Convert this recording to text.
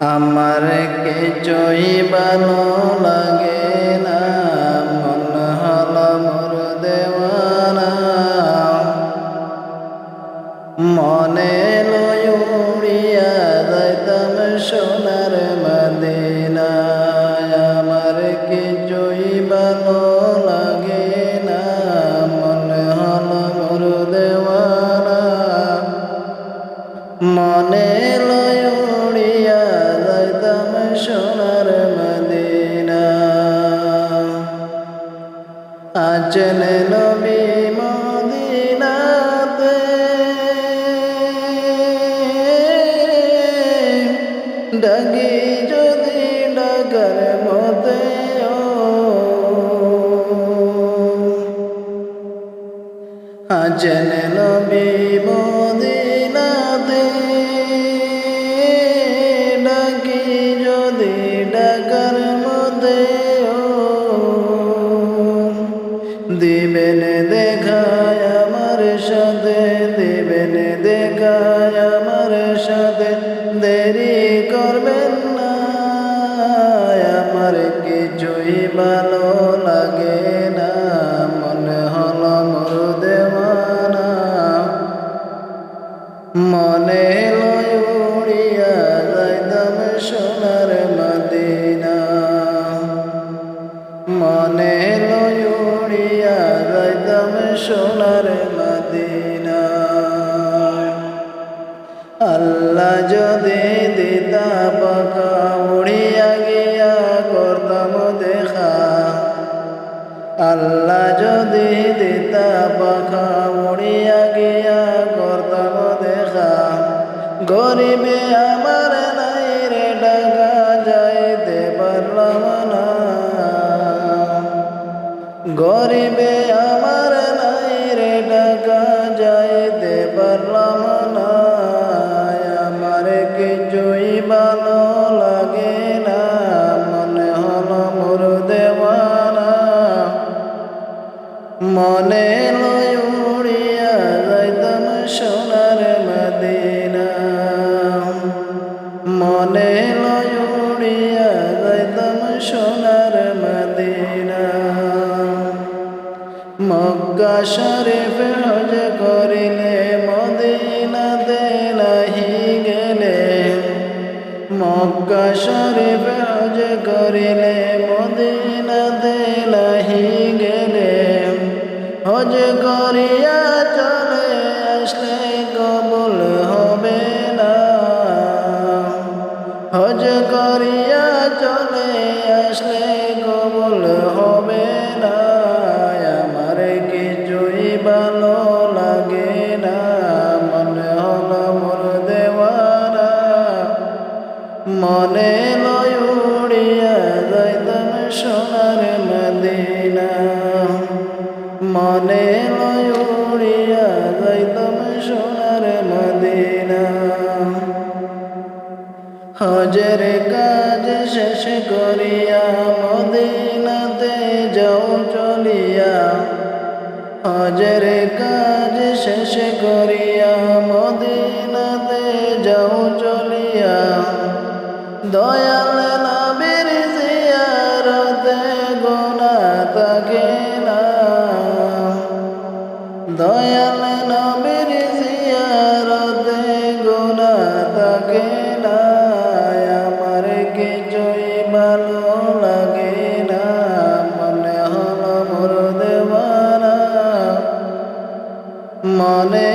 আমার কিছুই ভালো লাগে না, মন হলো মোর দেওয়ানা। মনে লয় উড়িয়া যাইতাম সোনার মদিনায়। আমার কিছুই ভালো লাগে না, মন হলো মোর দেওয়ানা। মনে লয় উড়িয়া যাইতাম সোনার মদিনা। আছেন নবী মদিনাতে, ডাকি যদি ডাকার মতে আছেন নবী মদিনাতে, ডাকি যদি ডাকার মতে দিবেন দেখায় আমার সাথে, দিবেন দেখায় আমার সাথে, দেরি করবেন না। আমার কিছুই ভালো লাগে না, মনে হলো মোর দেওয়ানা। মনে লয় উড়িয়া যাইতাম সোনার মদিনা। মনে লয় উড়িয়া যাইতাম সোনার মদিনা। আল্লাহ যদি দিতা পাখা, উড়িয়া গিয়া করতাম দেখা। আল্লাহ যদি দিতা পাখা, উড়িয়া গিয়া করতাম দেখা। গরিবে আমার নাই রে টাকা, যাইতে পারলাম না। গরিবে আমার নাই রে টাকা, যাইতে পারলাম না। আমার কিছুই ভালো লাগে না, মনে হলো মোর দেওয়ানা। মনে লয় উড়িয়া যাইতাম সোনার মদিনা। মনে লয় উড়িয়া যাইতাম সোনার মদিনা। মক্কা শরীফ হজ করিলে মদিনাতে নাহি গেলে। মক্কা শরীফ হজ করিলে মদিনাতে নাহি গেলে। হজ করিয়া চলে আসলে কবুল হবে না। হজ করিয়া চলে আসলে কবুল হবে না। আমার কিছুই ভালো লাগে না, মনে হলো মোর দেওয়ানা। মনে লয় উড়িয়া যাইতাম সোনার মদিনা। মনে লয় উড়িয়া যাইতাম সোনার মদিনা। হজের কাজ শেষ করিয়া মদিনাতে যাও চলিয়া। হজের কাজ শেষ করিয়া মদিনাতে যাও চলিয়া। দয়াল নবীর জিয়ারতে গুনাহ থাকে না। দয়াল নবীর জিয়ারতে গুনাহ থাকে না। আমার কিছুই ভালো লাগে না, মনে হলো মোর দেওয়ানা। মনে